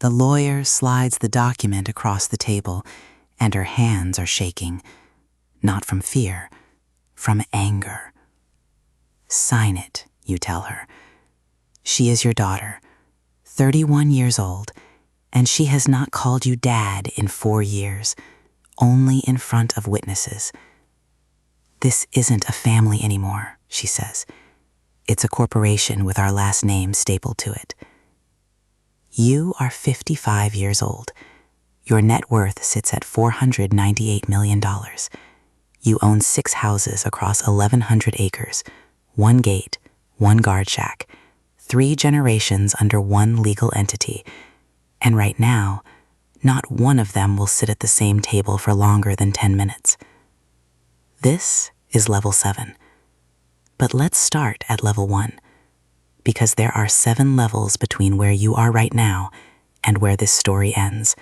The lawyer slides the document across the table, and her hands are shaking, not from fear, from anger. Sign it, you tell her. She is your daughter, 31 years old, and she has not called you dad in 4 years, only in front of witnesses. This isn't a family anymore, she says. It's a corporation with our last name stapled to it. You are 55 years old. Your net worth sits at $498 million. You own 6 houses across 1,100 acres, 1 gate, 1 guard shack, 3 generations under 1 legal entity, and right now, not one of them will sit at the same table for longer than 10 minutes. This is level 7. But let's start at level 1, because there are 7 levels between where you are right now and where this story ends.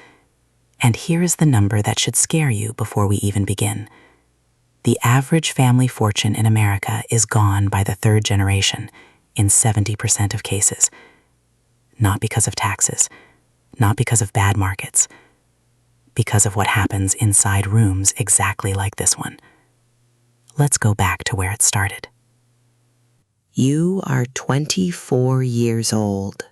And here is the number that should scare you before we even begin. The average family fortune in America is gone by the 3rd generation in 70% of cases. Not because of taxes, not because of bad markets, because of what happens inside rooms exactly like this one. Let's go back to where it started. You are 24 years old.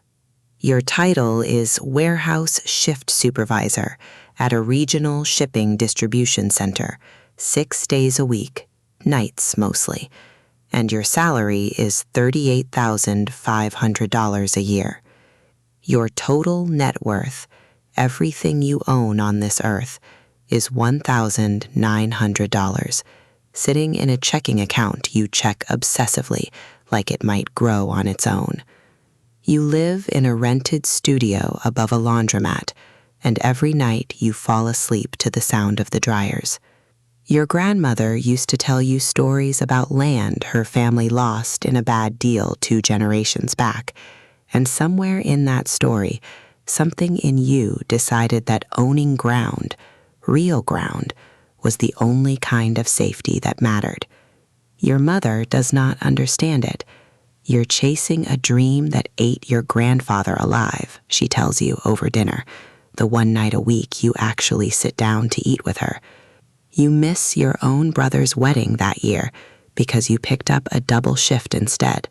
Your title is Warehouse Shift Supervisor at a regional shipping distribution center, 6 days a week, nights mostly, and your salary is $38,500 a year. Your total net worth, everything you own on this earth, is $1,900, sitting in a checking account you check obsessively like it might grow on its own. You live in a rented studio above a laundromat, and every night you fall asleep to the sound of the dryers. Your grandmother used to tell you stories about land her family lost in a bad deal 2 generations back, and somewhere in that story, something in you decided that owning ground, real ground, was the only kind of safety that mattered. Your mother does not understand it. You're chasing a dream that ate your grandfather alive, she tells you over dinner, the one night a week you actually sit down to eat with her. You miss your own brother's wedding that year because you picked up a double shift instead,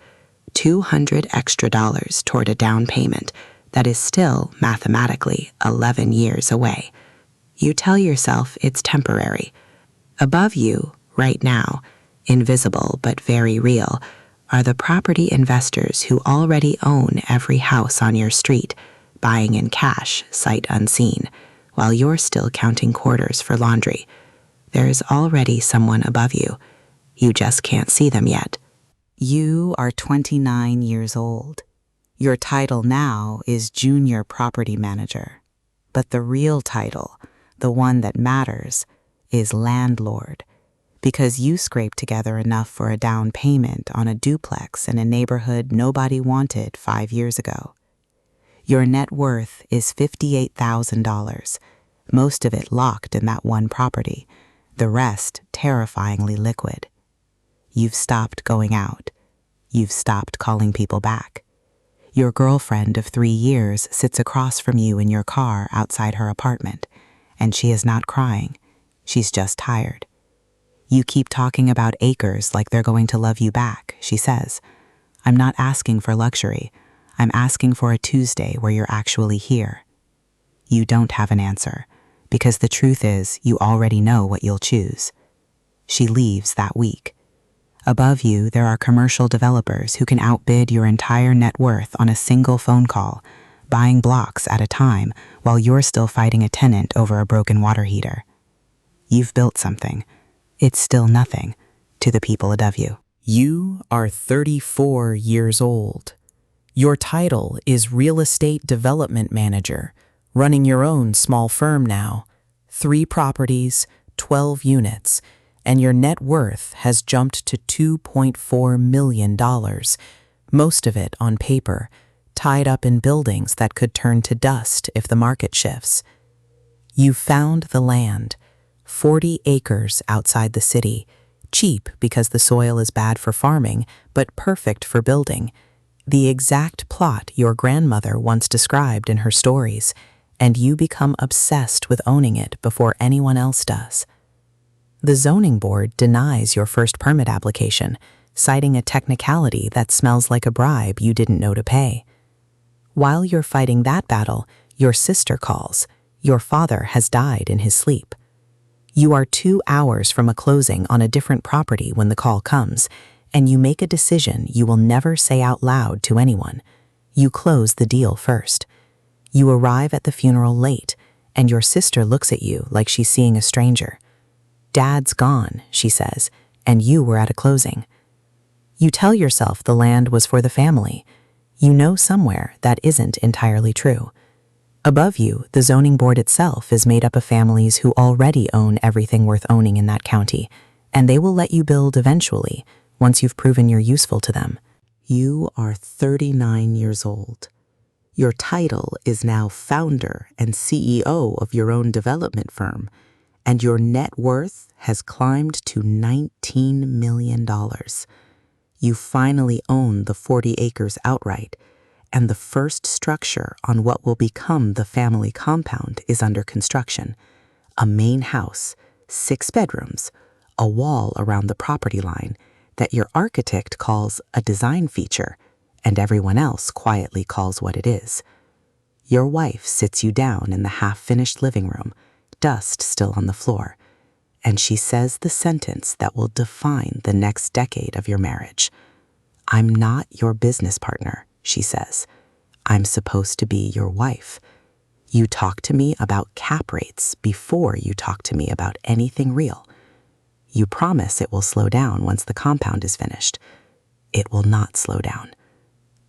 $200 extra toward a down payment that is still, mathematically, 11 years away. You tell yourself it's temporary. Above you, right now, invisible but very real, are the property investors who already own every house on your street, buying in cash, sight unseen, while you're still counting quarters for laundry. There is already someone above you. You just can't see them yet. You are 29 years old. Your title now is Junior Property Manager. But the real title, the one that matters, is Landlord, because you scraped together enough for a down payment on a duplex in a neighborhood nobody wanted 5 years ago. Your net worth is $58,000, most of it locked in that one property, the rest terrifyingly liquid. You've stopped going out. You've stopped calling people back. Your girlfriend of 3 years sits across from you in your car outside her apartment, and she is not crying. She's just tired. You keep talking about acres like they're going to love you back, she says. I'm not asking for luxury. I'm asking for a Tuesday where you're actually here. You don't have an answer, because the truth is you already know what you'll choose. She leaves that week. Above you, there are commercial developers who can outbid your entire net worth on a single phone call, buying blocks at a time while you're still fighting a tenant over a broken water heater. You've built something. It's still nothing to the people above you. You are 34 years old. Your title is Real Estate Development Manager, running your own small firm now. 3 properties, 12 units, and your net worth has jumped to $2.4 million, most of it on paper, tied up in buildings that could turn to dust if the market shifts. You've found the land, 40 acres outside the city, cheap because the soil is bad for farming, but perfect for building, the exact plot your grandmother once described in her stories, and you become obsessed with owning it before anyone else does. The zoning board denies your first permit application, citing a technicality that smells like a bribe you didn't know to pay. While you're fighting that battle, your sister calls. Your father has died in his sleep. You are 2 hours from a closing on a different property when the call comes, and you make a decision you will never say out loud to anyone. You close the deal first. You arrive at the funeral late, and your sister looks at you like she's seeing a stranger. "Dad's gone," she says, "and you were at a closing." You tell yourself the land was for the family. You know somewhere that isn't entirely true. Above you, the zoning board itself is made up of families who already own everything worth owning in that county, and they will let you build eventually, once you've proven you're useful to them. You are 39 years old. Your title is now founder and CEO of your own development firm, and your net worth has climbed to $19 million. You finally own the 40 acres outright, and the first structure on what will become the family compound is under construction. A main house, 6 bedrooms, a wall around the property line that your architect calls a design feature, and everyone else quietly calls what it is. Your wife sits you down in the half-finished living room, dust still on the floor, and she says the sentence that will define the next decade of your marriage. "I'm not your business partner," she says. "I'm supposed to be your wife. You talk to me about cap rates before you talk to me about anything real. You promise it will slow down once the compound is finished. It will not slow down.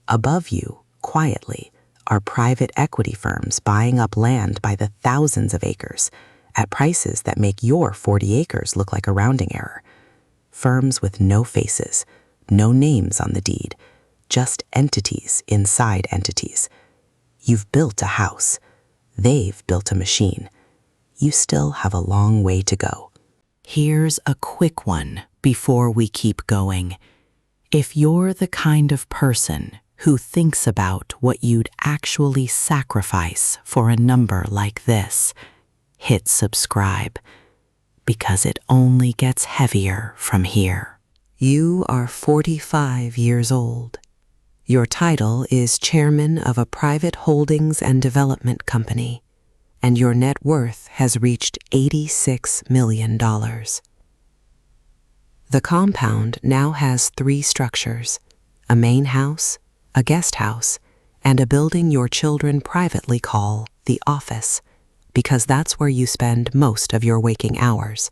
Above you, quietly, are private equity firms buying up land by the thousands of acres at prices that make your 40 acres look like a rounding error. Firms with no faces, no names on the deed, just entities inside entities. You've built a house. They've built a machine. You still have a long way to go." Here's a quick one before we keep going. If you're the kind of person who thinks about what you'd actually sacrifice for a number like this, hit subscribe, because it only gets heavier from here. You are 45 years old. Your title is chairman of a private holdings and development company, and your net worth has reached $86 million. The compound now has 3 structures, a main house, a guest house, and a building your children privately call the office, because that's where you spend most of your waking hours,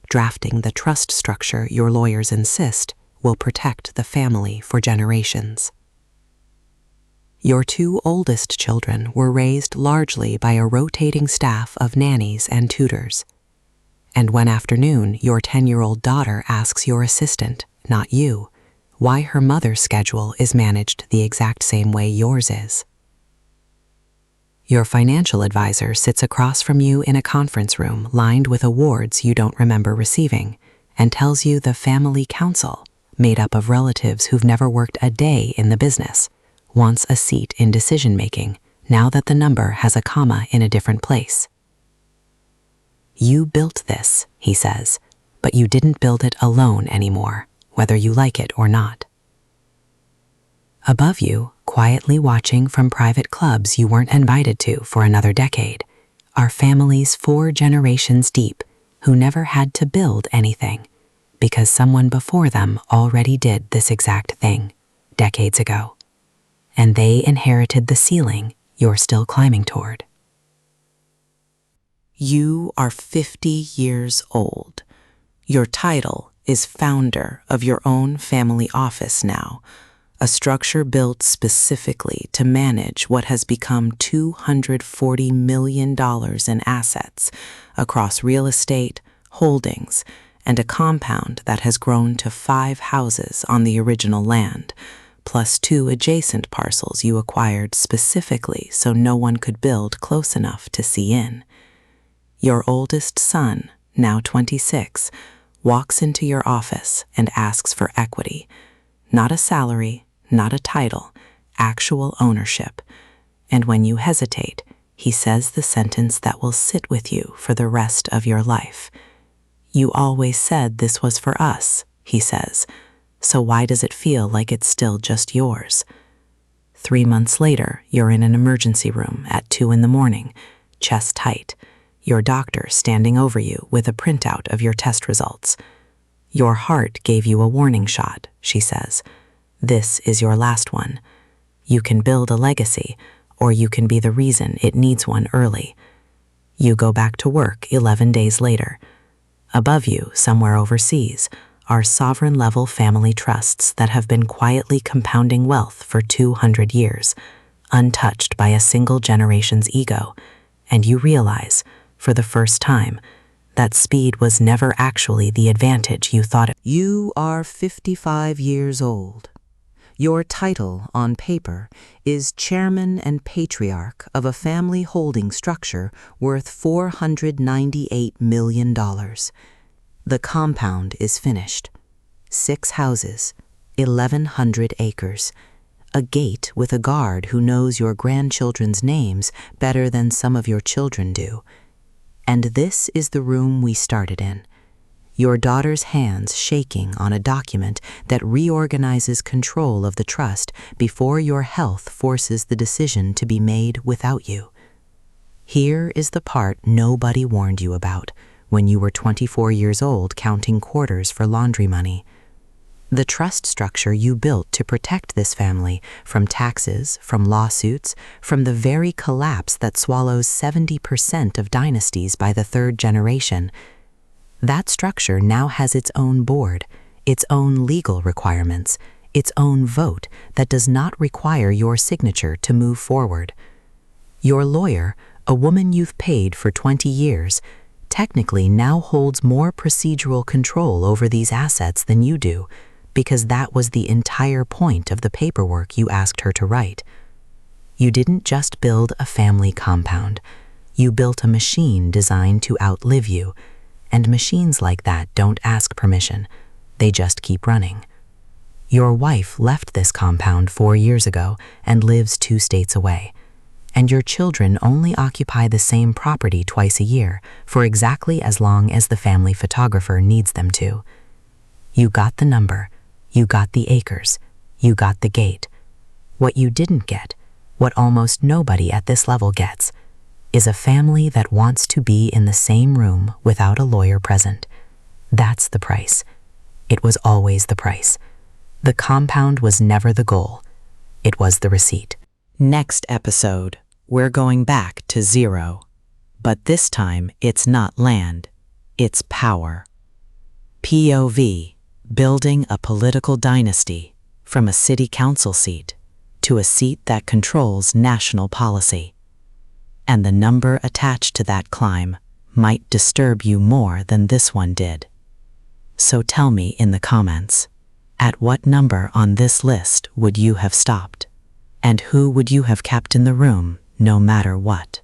drafting the trust structure your lawyers insist will protect the family for generations. Your 2 oldest children were raised largely by a rotating staff of nannies and tutors. And one afternoon, your 10-year-old daughter asks your assistant, not you, why her mother's schedule is managed the exact same way yours is. Your financial advisor sits across from you in a conference room lined with awards you don't remember receiving and tells you the family council, made up of relatives who've never worked a day in the business, wants a seat in decision-making now that the number has a comma in a different place. You built this, he says, but you didn't build it alone anymore, whether you like it or not. Above you, quietly watching from private clubs you weren't invited to for another decade, are families 4 generations deep who never had to build anything because someone before them already did this exact thing decades ago. And they inherited the ceiling you're still climbing toward. You are 50 years old. Your title is founder of your own family office now, a structure built specifically to manage what has become $240 million in assets across real estate, holdings, and a compound that has grown to 5 houses on the original land, plus 2 adjacent parcels you acquired specifically so no one could build close enough to see in. Your oldest son, now 26, walks into your office and asks for equity, not a salary, not a title, actual ownership. And when you hesitate, he says the sentence that will sit with you for the rest of your life. You always said this was for us, he says, so why does it feel like it's still just yours? 3 months later, you're in an emergency room at 2 in the morning, chest tight, your doctor standing over you with a printout of your test results. Your heart gave you a warning shot, she says. This is your last one. You can build a legacy, or you can be the reason it needs one early. You go back to work 11 days later. Above you, somewhere overseas, are sovereign-level family trusts that have been quietly compounding wealth for 200 years, untouched by a single generation's ego, and you realize, for the first time, that speed was never actually the advantage you thought it. You are 55 years old. Your title on paper is Chairman and Patriarch of a family holding structure worth $498 million. The compound is finished. 6 houses, 1,100 acres, a gate with a guard who knows your grandchildren's names better than some of your children do. And this is the room we started in. Your daughter's hands shaking on a document that reorganizes control of the trust before your health forces the decision to be made without you. Here is the part nobody warned you about when you were 24 years old counting quarters for laundry money. The trust structure you built to protect this family from taxes, from lawsuits, from the very collapse that swallows 70% of dynasties by the 3rd generation. That structure now has its own board, its own legal requirements, its own vote that does not require your signature to move forward. Your lawyer, a woman you've paid for 20 years, technically now holds more procedural control over these assets than you do, because that was the entire point of the paperwork you asked her to write. You didn't just build a family compound. You built a machine designed to outlive you, and machines like that don't ask permission. They just keep running. Your wife left this compound 4 years ago and lives 2 states away, and your children only occupy the same property twice a year for exactly as long as the family photographer needs them to. You got the number. You got the acres. You got the gate. What you didn't get, what almost nobody at this level gets, is a family that wants to be in the same room without a lawyer present. That's the price. It was always the price. The compound was never the goal. It was the receipt. Next episode, we're going back to 0. But this time, it's not land. It's power. POV. Building a political dynasty from a city council seat to a seat that controls national policy. And the number attached to that climb might disturb you more than this one did. So tell me in the comments, at what number on this list would you have stopped? And who would you have kept in the room no matter what?